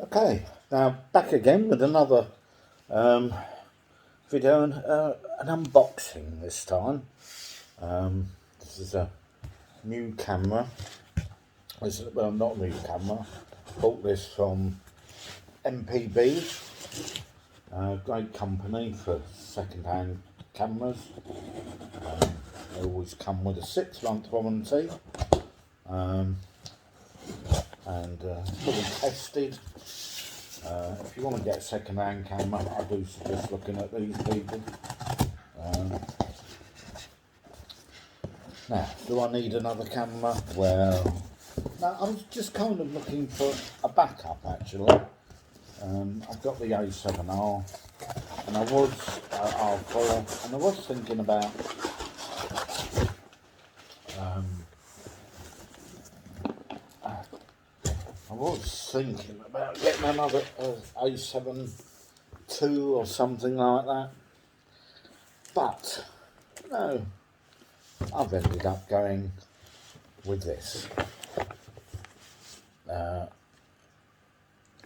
Okay, now back again with another video and an unboxing this time. This is a new camera. Well, not a new camera. Bought this from MPB, great company for second-hand cameras. They always come with a 6-month warranty and fully tested. If you want to get a second-hand camera, I do suggest looking at these people. Now, do I need another camera? Well, no, I was just kind of looking for a backup actually. I've got the A7R and I was R4, and I was thinking about getting another A7 II or something like that, but no, I've ended up going with this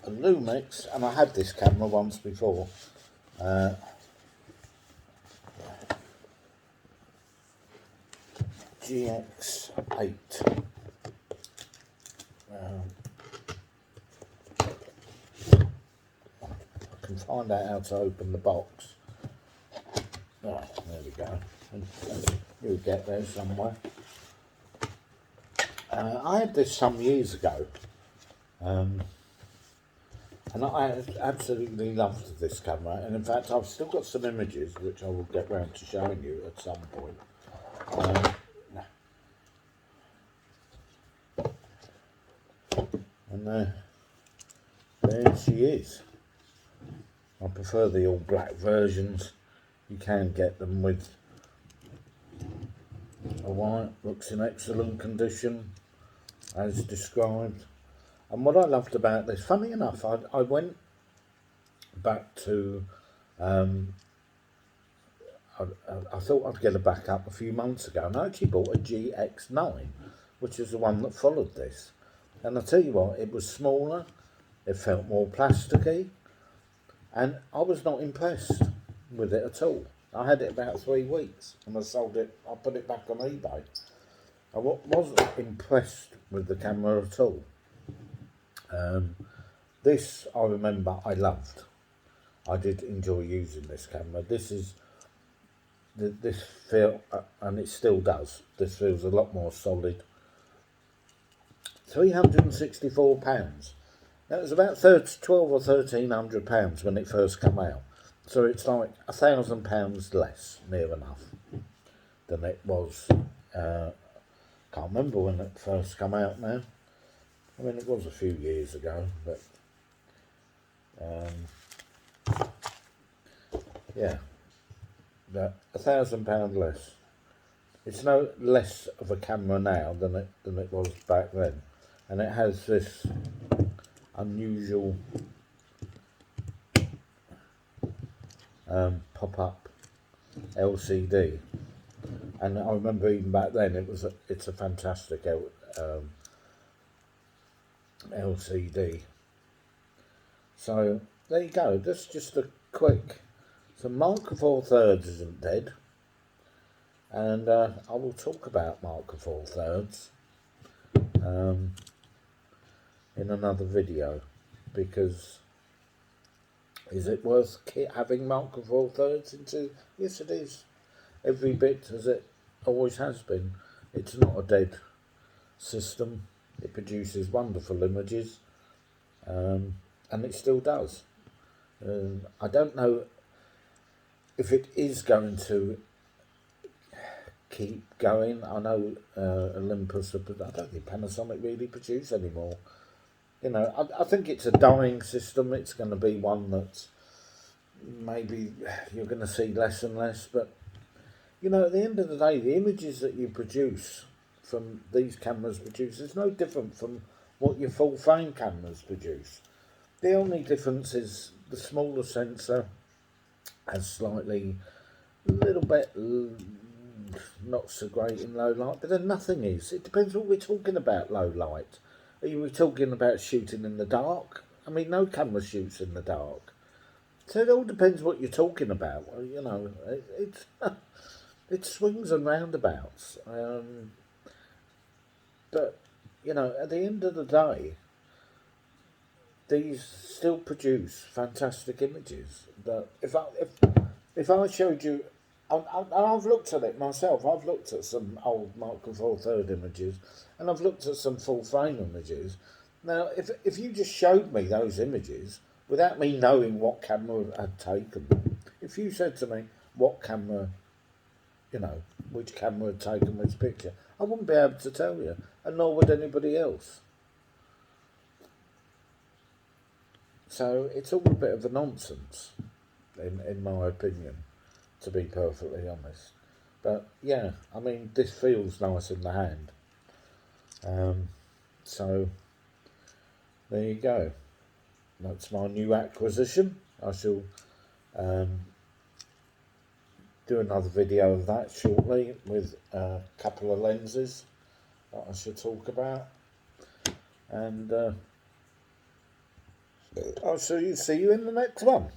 a Lumix, and I had this camera once before. Gx8. I can find out how to open the box. Oh, there we go. You'll get there somewhere. I had this some years ago, and I absolutely loved this camera, and in fact I've still got some images which I will get round to showing you at some point. And there she is. I prefer the all black versions. You can get them with a white. Looks in excellent condition as described. And what I loved about this, funny enough, I went back to I thought I'd get a backup a few months ago, and I actually bought a Gx8, which is the one that followed this. And I tell you what, it was smaller, it felt more plasticky, and I was not impressed with it at all. I had it about 3 weeks and I sold it. I put it back on eBay. I wasn't impressed with the camera at all. This, I remember, I loved. I did enjoy using this camera. This feel, and it still does. This feels a lot more solid. £364. That was about 12 or £1,300 when it first came out. So it's like £1,000 less, near enough, than it was. Can't remember when it first came out now. I mean, it was a few years ago, but yeah, £1,000 less. It's no less of a camera now than it was back then, and it has this unusual pop-up LCD, and I remember even back then it's a fantastic LCD. So there you go. That's just a quick. So Mark IV Thirds isn't dead, and I will talk about Mark IV Thirds in another video, because is it worth having Mark IV Thirds into? Yes, it is. Every bit as it always has been. It's not a dead system. It produces wonderful images, and it still does. I don't know if it is going to keep going. I know Olympus, but I don't think Panasonic really produce anymore. You know, I think it's a dying system. It's going to be one that maybe you're going to see less and less. But, you know, at the end of the day, the images that you produce from these cameras is no different from what your full frame cameras produce. The only difference is the smaller sensor has slightly, a little bit not so great in low light, but then nothing is. It depends what we're talking about, low light. Are we talking about shooting in the dark? I mean, no camera shoots in the dark. So it all depends what you're talking about. You know, it's it swings and roundabouts. But you know, at the end of the day, these still produce fantastic images. But if I showed you, I've looked at it myself. I've looked at some old Micro Four Third images, and I've looked at some full frame images. Now, if you just showed me those images without me knowing what camera had taken them, if you said to me what camera, you know, which camera had taken which picture, I wouldn't be able to tell you, and nor would anybody else. So it's all a bit of a nonsense, in my opinion, to be perfectly honest. But yeah, I mean, this feels nice in the hand. So there you go. That's my new acquisition. I shall do another video of that shortly with a couple of lenses that I should talk about. And I'll see you in the next one.